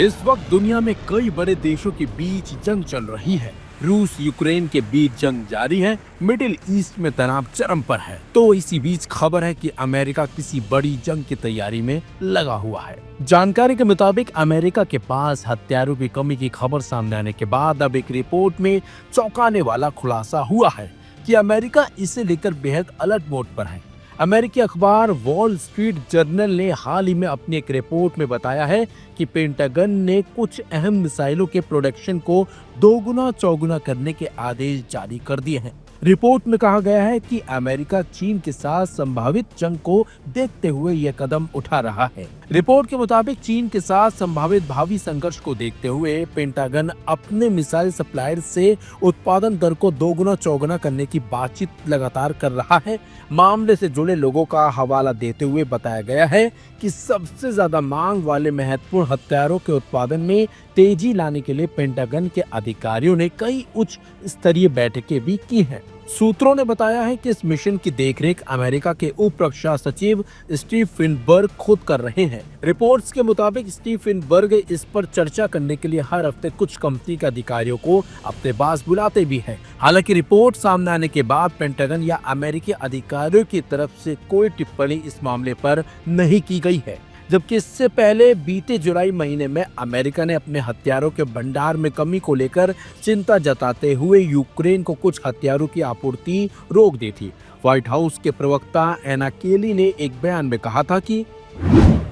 इस वक्त दुनिया में कई बड़े देशों के बीच जंग चल रही है। रूस यूक्रेन के बीच जंग जारी है। मिडिल ईस्ट में तनाव चरम पर है। तो इसी बीच खबर है कि अमेरिका किसी बड़ी जंग की तैयारी में लगा हुआ है। जानकारी के मुताबिक अमेरिका के पास हथियारों की कमी की खबर सामने आने के बाद अब एक रिपोर्ट में चौंकाने वाला खुलासा हुआ है कि अमेरिका इसे लेकर बेहद अलर्ट मोड पर है। अमेरिकी अखबार वॉल स्ट्रीट जर्नल ने हाल ही में अपनी एक रिपोर्ट में बताया है कि पेंटागन ने कुछ अहम मिसाइलों के प्रोडक्शन को दोगुना चौगुना करने के आदेश जारी कर दिए हैं। रिपोर्ट में कहा गया है कि अमेरिका चीन के साथ संभावित जंग को देखते हुए यह कदम उठा रहा है। रिपोर्ट के मुताबिक चीन के साथ संभावित भावी संघर्ष को देखते हुए पेंटागन अपने मिसाइल सप्लायर से उत्पादन दर को दोगुना चौगुना करने की बातचीत लगातार कर रहा है। मामले से जुड़े लोगों का हवाला देते हुए बताया गया है कि सबसे ज्यादा मांग वाले महत्वपूर्ण हथियारों के उत्पादन में तेजी लाने के लिए पेंटागन के अधिकारियों ने कई उच्च स्तरीय बैठकें भी की हैं। सूत्रों ने बताया है कि इस मिशन की देखरेख अमेरिका के उप रक्षा सचिव स्टीव फिनबर्ग खुद कर रहे हैं। रिपोर्ट्स के मुताबिक स्टीव फिनबर्ग इस पर चर्चा करने के लिए हर हफ्ते कुछ कंपनी के अधिकारियों को अपने पास बुलाते भी हैं। हालांकि रिपोर्ट सामने आने के बाद पेंटागन या अमेरिकी अधिकारियों की तरफ से कोई टिप्पणी इस मामले पर नहीं की गई है। जबकि इससे पहले बीते जुलाई महीने में अमेरिका ने अपने हथियारों के भंडार में कमी को लेकर चिंता जताते हुए यूक्रेन को कुछ हथियारों की आपूर्ति रोक दी थी। व्हाइट हाउस के प्रवक्ता एना केली ने एक बयान में कहा था कि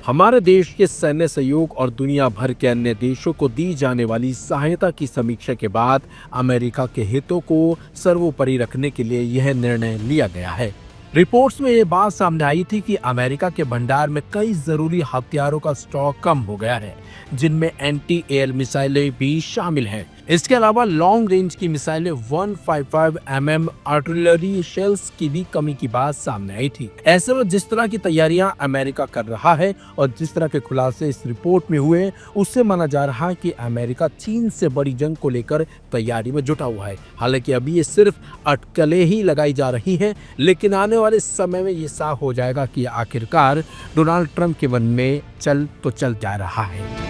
हमारे देश के सैन्य सहयोग और दुनिया भर के अन्य देशों को दी जाने वाली सहायता की समीक्षा के बाद अमेरिका के हितों को सर्वोपरि रखने के लिए यह निर्णय लिया गया है। रिपोर्ट्स में ये बात सामने आई थी कि अमेरिका के भंडार में कई जरूरी हथियारों का स्टॉक कम हो गया है, जिनमें एंटी एयर मिसाइलें भी शामिल हैं। इसके अलावा लॉन्ग रेंज की मिसाइलें 155 mm आर्टिलरी शेल्स की भी कमी की बात सामने आई थी। ऐसे में जिस तरह की तैयारियां अमेरिका कर रहा है और जिस तरह के खुलासे इस रिपोर्ट में हुए, उससे माना जा रहा है कि अमेरिका चीन से बड़ी जंग को लेकर तैयारी में जुटा हुआ है। हालांकि अभी ये सिर्फ अटकलें ही लगाई जा रही हैं, लेकिन आने वाले समय में ये साफ हो जाएगा कि आखिरकार डोनाल्ड ट्रंप के मन में चल जा रहा है।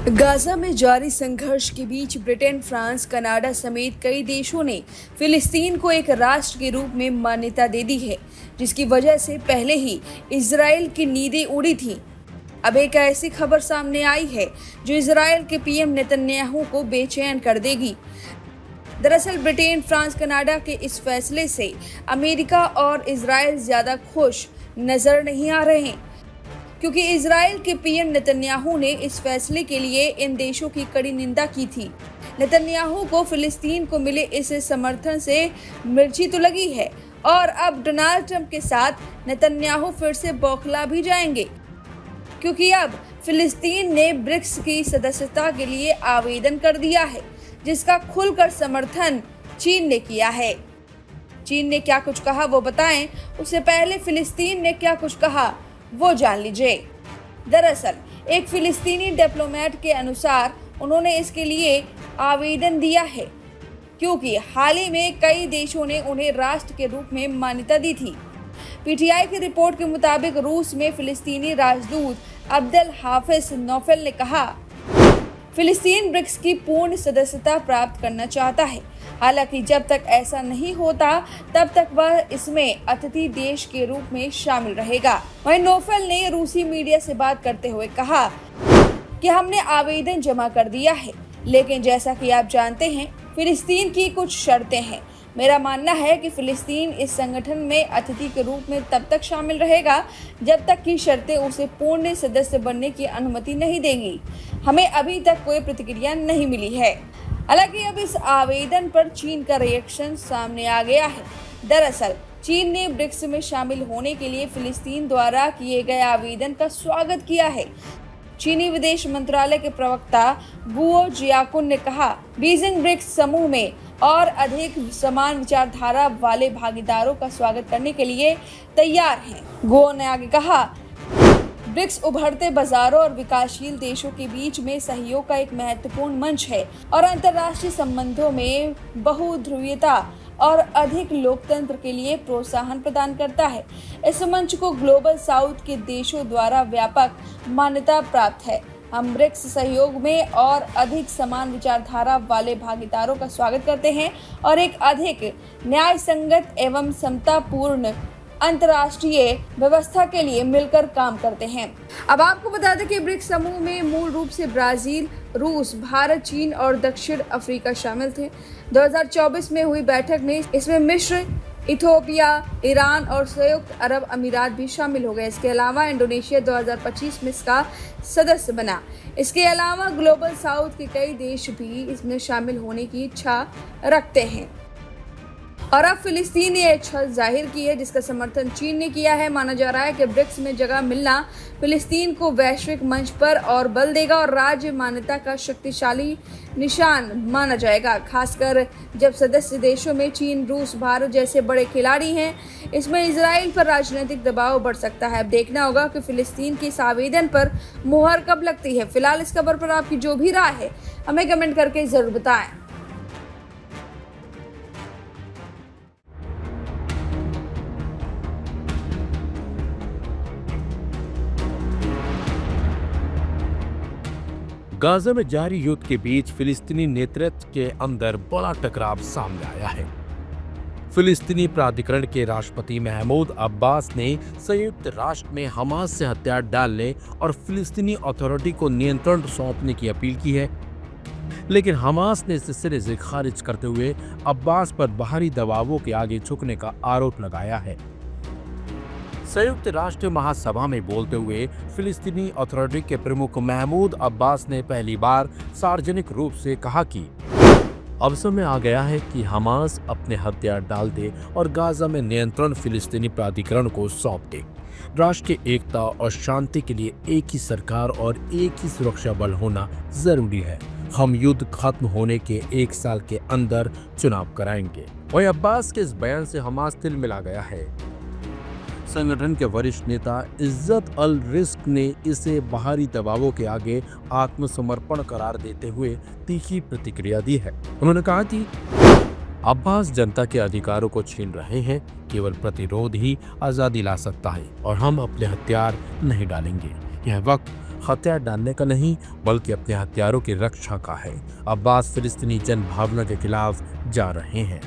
गाजा में जारी संघर्ष के बीच ब्रिटेन, फ्रांस, कनाडा समेत कई देशों ने फिलिस्तीन को एक राष्ट्र के रूप में मान्यता दे दी है, जिसकी वजह से पहले ही इजराइल की नींदें उड़ी थीं। अब एक ऐसी खबर सामने आई है जो इजराइल के पीएम नेतन्याहू को बेचैन कर देगी। दरअसल ब्रिटेन, फ्रांस, कनाडा के इस फैसले से अमेरिका और इजराइल ज्यादा खुश नजर नहीं आ रहे हैं, क्योंकि इजराइल के पीएम नेतन्याहू ने इस फैसले के लिए इन देशों की कड़ी निंदा की थी। नेतन्याहू को फिलिस्तीन को मिले इस समर्थन से मिर्ची तो लगी है और अब डोनाल्ड ट्रंप के साथ नेतन्याहू फिर से बौखला भी जाएंगे, क्योंकि अब फिलिस्तीन ने ब्रिक्स की सदस्यता के लिए आवेदन कर दिया है, जिसका खुलकर समर्थन चीन ने किया है। चीन ने क्या कुछ कहा वो बताएं, उससे पहले फिलिस्तीन ने क्या कुछ कहा वो जान लीजिए। दरअसल एक फिलिस्तीनी डिप्लोमेट के अनुसार उन्होंने इसके लिए आवेदन दिया है, क्योंकि हाल ही में कई देशों ने उन्हें राष्ट्र के रूप में मान्यता दी थी। पीटीआई की रिपोर्ट के मुताबिक रूस में फिलिस्तीनी राजदूत अब्दुल हाफिज नौफल ने कहा, फिलिस्तीन ब्रिक्स की पूर्ण सदस्यता प्राप्त करना चाहता है। हालांकि जब तक ऐसा नहीं होता तब तक वह इसमें अतिथि देश के रूप में शामिल रहेगा। वहीं नौफल ने रूसी मीडिया से बात करते हुए कहा कि हमने आवेदन जमा कर दिया है, लेकिन जैसा कि आप जानते हैं फिलिस्तीन की कुछ शर्तें हैं। मेरा मानना है कि फिलिस्तीन इस संगठन में अतिथि के रूप में तब तक शामिल रहेगा जब तक कि शर्तें उसे पूर्ण सदस्य बनने की अनुमति नहीं देंगी। हमें अभी तक कोई प्रतिक्रिया नहीं मिली है। हालांकि अब इस आवेदन पर चीन का रिएक्शन सामने आ गया है। दरअसल चीन ने ब्रिक्स में शामिल होने के लिए फिलिस्तीन द्वारा किए गए आवेदन का स्वागत किया है। चीनी विदेश मंत्रालय के प्रवक्ता गुओ जियाकुन ने कहा, बीजिंग ब्रिक्स समूह में और अधिक समान विचारधारा वाले भागीदारों का स्वागत करने के लिए तैयार हैं। गुओ ने आगे कहा, ब्रिक्स उभरते बाजारों और विकासशील देशों के बीच में सहयोग का एक महत्वपूर्ण मंच है और अंतर्राष्ट्रीय संबंधों में बहुध्रुवीयता और अधिक लोकतंत्र के लिए प्रोत्साहन प्रदान करता है। इस मंच को ग्लोबल साउथ के देशों द्वारा व्यापक मान्यता प्राप्त है। हम ब्रिक्स सहयोग में और अधिक समान विचारधारा वाले भागीदारों का स्वागत करते हैं और एक अधिक न्याय संगत एवं समतापूर्ण अंतर्राष्ट्रीय व्यवस्था के लिए मिलकर काम करते हैं। अब आपको बता दें कि ब्रिक्स समूह में मूल रूप से ब्राजील, रूस, भारत, चीन और दक्षिण अफ्रीका शामिल थे। 2024 में हुई बैठक में इसमें मिस्र, इथियोपिया, ईरान और संयुक्त अरब अमीरात भी शामिल हो गए। इसके अलावा इंडोनेशिया 2025 में इसका सदस्य बना। इसके अलावा ग्लोबल साउथ के कई देश भी इसमें शामिल होने की इच्छा रखते हैं। और अब फिलिस्तीन ने इच्छा जाहिर की है, जिसका समर्थन चीन ने किया है। माना जा रहा है कि ब्रिक्स में जगह मिलना फिलिस्तीन को वैश्विक मंच पर और बल देगा और राज्य मान्यता का शक्तिशाली निशान माना जाएगा, खासकर जब सदस्य देशों में चीन, रूस, भारत जैसे बड़े खिलाड़ी हैं। इसमें इजराइल पर राजनीतिक दबाव बढ़ सकता है। अब देखना होगा कि फिलिस्तीन के इस आवेदन पर मुहर कब लगती है। फिलहाल इस खबर पर आपकी जो भी राय है हमें कमेंट करके जरूर बताएं। गाजा में जारी युद्ध के बीच फिलिस्तीनी नेतृत्व के अंदर बड़ा टकराव सामने आया है। फिलिस्तीनी प्राधिकरण के राष्ट्रपति महमूद अब्बास ने संयुक्त राष्ट्र में हमास से हथियार डालने और फिलिस्तीनी अथॉरिटी को नियंत्रण सौंपने की अपील की है, लेकिन हमास ने इसे सिरे से खारिज करते हुए अब्बास पर बाहरी दबावों के आगे झुकने का आरोप लगाया है। संयुक्त राष्ट्र महासभा में बोलते हुए फिलिस्तीनी अथॉरिटी के प्रमुख महमूद अब्बास ने पहली बार सार्वजनिक रूप से कहा कि अब समय आ गया है कि हमास अपने हथियार डाल दे और गाजा में नियंत्रण फिलिस्तीनी प्राधिकरण को सौंप दे। राष्ट्र की एकता और शांति के लिए एक ही सरकार और एक ही सुरक्षा बल होना जरूरी है। हम युद्ध खत्म होने के 1 साल के अंदर चुनाव कराएंगे। वहीं अब्बास के इस बयान से हमास तिलमिला गया है। संगठन के वरिष्ठ नेता इज्जत अल रिस्क ने इसे बाहरी दबावों के आगे आत्मसमर्पण करार देते हुए तीखी प्रतिक्रिया दी है। उन्होंने कहा कि अब्बास जनता के अधिकारों को छीन रहे हैं, केवल प्रतिरोध ही आजादी ला सकता है और हम अपने हथियार नहीं डालेंगे। यह वक्त हथियार डालने का नहीं बल्कि अपने हथियारों की रक्षा का है। अब्बास फिलिस्तीनी जन भावना के खिलाफ जा रहे हैं।